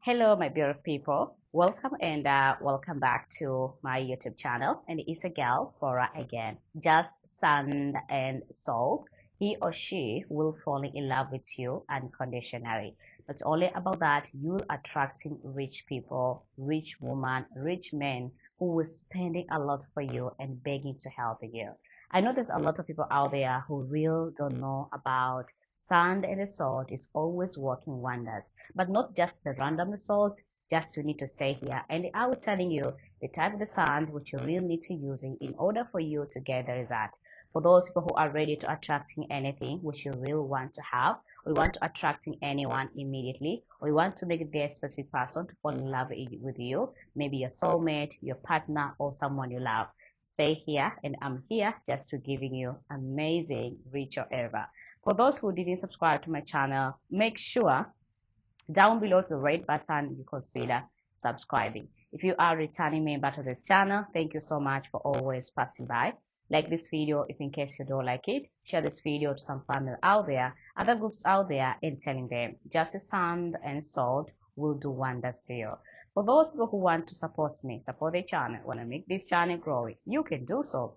Hello, my beautiful people. Welcome and welcome back to my YouTube channel. And it's a girl, Flora again. Just sand and salt. He or she will fall in love with you unconditionally. Not only about that, you attracting rich people, rich women, rich men who will spending a lot for you and begging to help you. I know there's a lot of people out there who really don't know about sand and the salt is always working wonders, but not just the random salt. Just you need to stay here, and I was telling you the type of the sand which you really need to using in order for you to get the result. For those people who are ready to attracting anything which you really want to have, or you want to attracting anyone immediately, or you want to make their specific person to fall in love with you, maybe your soulmate, your partner, or someone you love. Stay here, and I'm here just to giving you amazing richer ever. For those who didn't subscribe to my channel, make sure down below the red button you consider subscribing. If you are a returning member to this channel, thank you so much for always passing by. Like this video if in case you don't like it. Share this video to some family out there, other groups out there, and telling them just a sand and salt will do wonders to you. For those people who want to support me, support the channel, want to make this channel growing, you can do so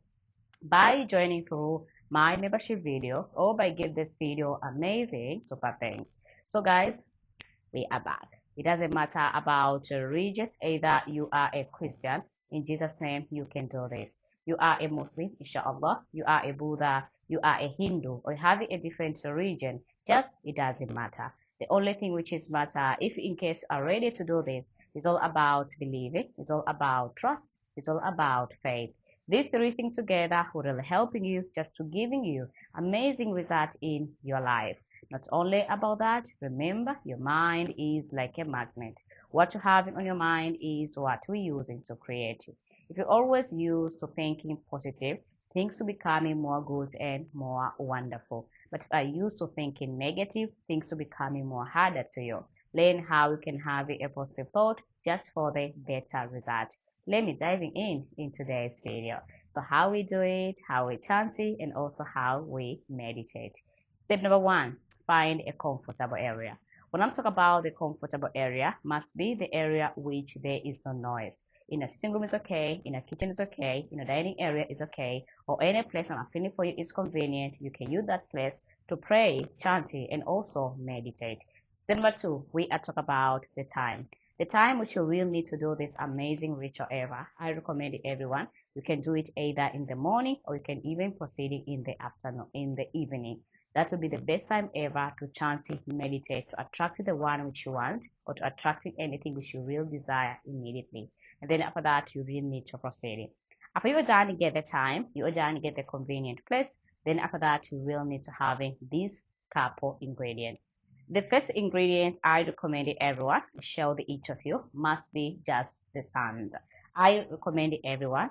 by joining through my membership video or by give this video amazing super thanks. So guys, we are back. It doesn't matter about your region, either you are a Christian, in Jesus name you can do this. You are a Muslim, inshallah, you are a Buddha, you are a Hindu, or having a different religion, just it doesn't matter. The only thing which is matter, if in case you are ready to do this, is all about believing, it's all about trust, it's all about faith. These three things together will really helping you just to giving you amazing results in your life. Not only about that, remember your mind is like a magnet. What you have on your mind is what we're using to create it. If you always use to thinking positive, things will becoming more good and more wonderful. But if I used to thinking negative, things will becoming more harder to you. Learn how you can have a positive thought just for the better result. Let me diving in today's video. So how we do it, how we chant it, and also how we meditate. Step number one, find a comfortable area. When I'm talking about the comfortable area, must be the area which there is no noise. In a sitting room is okay, in a kitchen is okay, in a dining area is okay, or any place I'm feeling for you is convenient. You can use that place to pray, chant, and also meditate. Step number two, we are talking about the time. The time which you will need to do this amazing ritual ever, I recommend it everyone. You can do it either in the morning or you can even proceed it in the afternoon, in the evening. That will be the best time ever to chant, meditate, to attract the one which you want or to attract anything which you will desire immediately. And then after that, you really need to proceed. After you're done, get the time, you're done, get the convenient place. Then after that, you will need to having this couple ingredient. The first ingredient I recommend everyone, share with each of you, must be just the sand. I recommend everyone,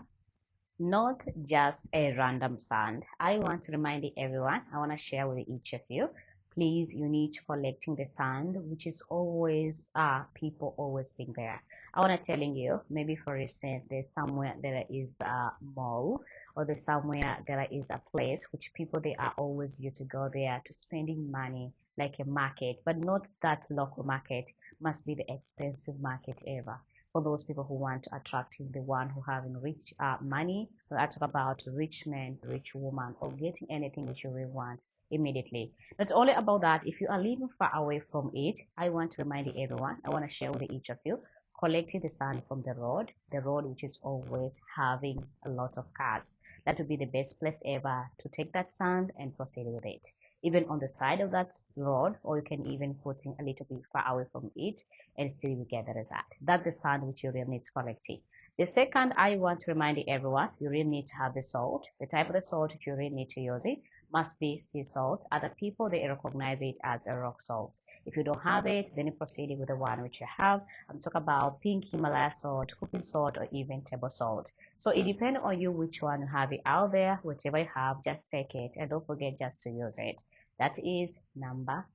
not just a random sand. I want to remind everyone, I want to share with each of you, please, you need to collecting the sand, which is always, people always being there. I want to telling you, maybe for instance, there's somewhere there is a mall or there's somewhere there is a place which people, they are always used to go there to spending money like a market, but not that local market, must be the expensive market ever for those people who want to attract the one who having rich money. I talk about rich man, rich woman, or getting anything that you really want immediately. Not only about that, if you are living far away from it, I want to remind everyone, I want to share with each of you, collecting the sand from the road which is always having a lot of cars. That would be the best place ever to take that sand and proceed with it. Even on the side of that road, or you can even put in a little bit far away from it and still you get the result. That's the sand which you really need to collect it. The second, I want to remind everyone, you really need to have the salt. The type of the salt you really need to use it must be sea salt. Other people, they recognize it as a rock salt. If you don't have it, then you proceed with the one which you have. I'm talking about pink Himalaya salt, cooking salt, or even table salt. So it depends on you which one you have it out there. Whatever you have, just take it and don't forget just to use it. That is number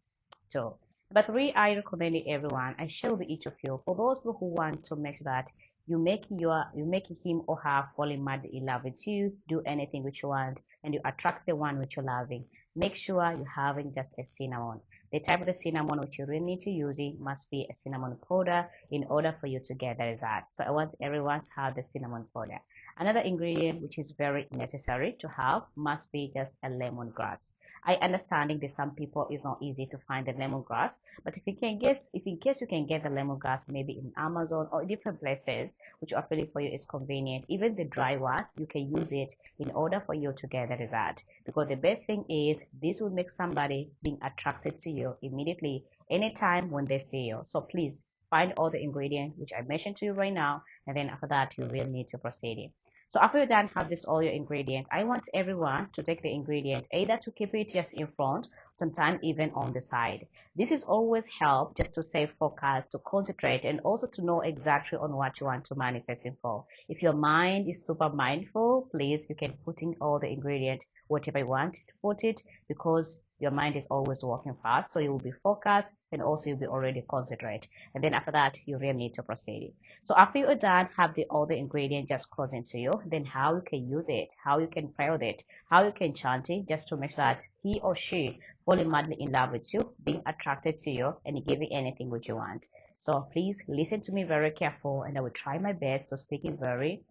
two. Number three, I recommend it everyone. I share with each of you. For those people who want to make that you make him or her falling mad in love with you, do anything which you want, and you attract the one which you're loving. Make sure you're having just a cinnamon. The type of the cinnamon which you really need to use it must be a cinnamon powder in order for you to get the result. So I want everyone to have the cinnamon powder. Another ingredient which is very necessary to have must be just a lemongrass. I understanding that some people it's not easy to find the lemongrass, but if you can guess, if in case you can get the lemongrass maybe in Amazon or different places, which actually for you is convenient, even the dry one, you can use it in order for you to get the result. Because the best thing is this will make somebody being attracted to you immediately anytime when they see you. So please find all the ingredients which I mentioned to you right now, and then after that you will need to proceed. So after you're done have this all your ingredients, I want everyone to take the ingredient either to keep it just in front, sometimes even on the side. This is always help just to stay focused, to concentrate, and also to know exactly on what you want to manifest in for. If your mind is super mindful, please you can put in all the ingredient whatever you want to put it, because your mind is always working fast, so you will be focused and also you'll be already concentrate. And then after that, you really need to proceed. So after you're done, have all the ingredients just close into you, then how you can use it, how you can play with it, how you can chant it, just to make sure that he or she falling madly in love with you, being attracted to you, and giving anything which you want. So please listen to me very careful, and I will try my best to speak it very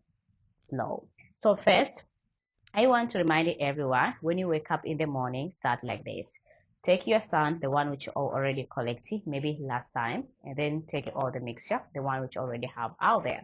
slow. So first, I want to remind everyone, when you wake up in the morning, start like this. Take your sand, the one which you already collected, maybe last time, and then take all the mixture, the one which you already have out there.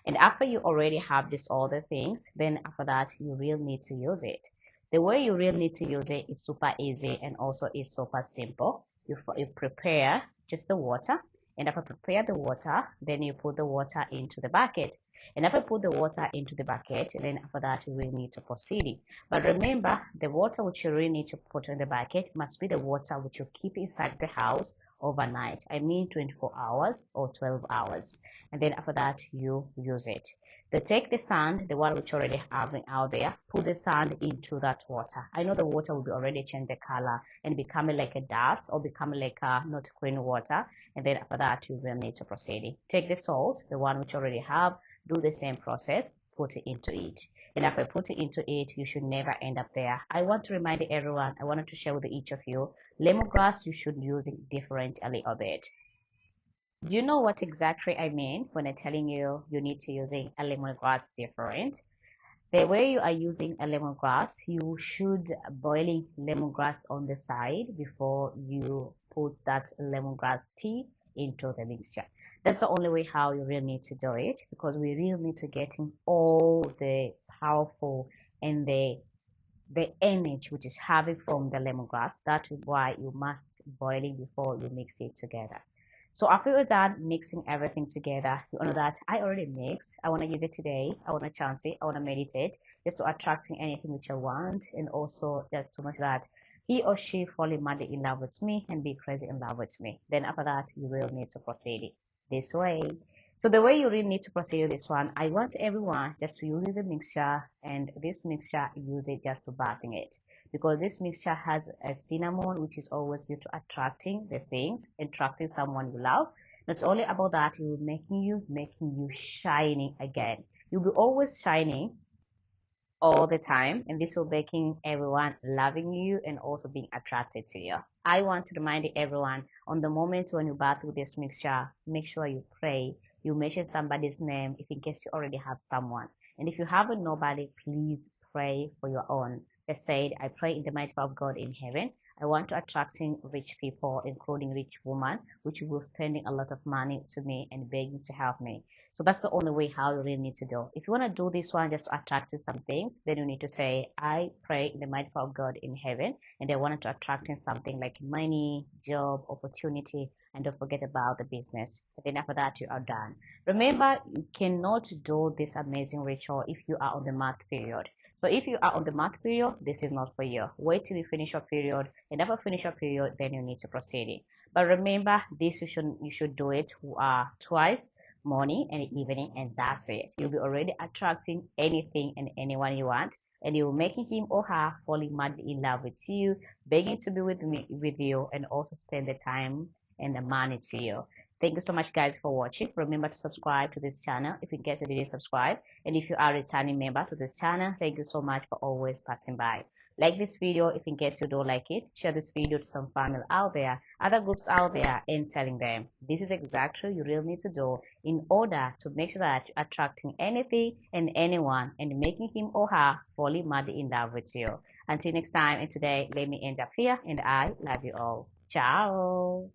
And after you already have this all the things, then after that, you really need to use it. The way you really need to use it is super easy and also is super simple. You prepare just the water, and after prepare the water, then you put the water into the bucket. And after put the water into the bucket, then after that you will need to proceed. But remember, the water which you really need to put in the bucket must be the water which you keep inside the house overnight. I mean 24 hours or 12 hours. And then after that you use it. Then take the sand, the one which you already have out there, put the sand into that water. I know the water will be already change the color and becoming like a dust or becoming like a not clean water. And then after that you will need to proceed. Take the salt, the one which you already have, do the same process, put it into it. And after put it into it, you should never end up there. I want to remind everyone, I wanted to share with each of you, lemongrass you should use it different a little bit. Do you know what exactly I mean when I'm telling you you need to using a lemongrass different? The way you are using a lemongrass, you should boiling lemongrass on the side before you put that lemongrass tea into the mixture. That's the only way how you really need to do it, because we really need to get in all the powerful and the energy which is having from the lemongrass. That is why you must boil it before you mix it together. So after you're done mixing everything together, you know that I already mixed. I want to use it today. I want to chant it. I want to meditate, just to attracting anything which I want, and also just to make that he or she falling madly in love with me and be crazy in love with me. Then after that, you will need to proceed this way. So the way you really need to proceed with this one, I want everyone just to use the mixture, and this mixture use it just to bathing it, because this mixture has a cinnamon which is always due to attracting the things, attracting someone you love. Not only about that, it will making you shining again. You'll be always shining all the time, and this will making everyone loving you and also being attracted to you. I want to remind everyone, on the moment when you bath with this mixture, make sure you pray, you mention somebody's name if in case you already have someone, and if you haven't nobody, please pray for your own. They said, I pray in the mighty power of God in heaven, I want to attracting rich people, including rich women, which will spending a lot of money to me and begging to help me. So that's the only way how you really need to do. If you want to do this one just to attract some things, then you need to say, I pray in the mighty power of God in heaven, and they wanted to attract something like money, job, opportunity, and don't forget about the business. And then after that, you are done. Remember, you cannot do this amazing ritual if you are on the month period. So if you are on the month period, this is not for you. Wait till you finish your period, and after finish your period, then you need to proceed. But remember, this you should do it twice, morning and evening, and that's it. You'll be already attracting anything and anyone you want, and you're making him or her falling madly in love with you, begging to be with you, and also spend the time and the money to you. Thank you so much, guys, for watching. Remember to subscribe to this channel if in case you didn't subscribe. And if you are a returning member to this channel, thank you so much for always passing by. Like this video if in case you don't like it. Share this video to some family out there, other groups out there, and telling them this is exactly what you really need to do in order to make sure that you're attracting anything and anyone and making him or her fully madly in love with you. Until next time, and today, let me end up here, and I love you all. Ciao.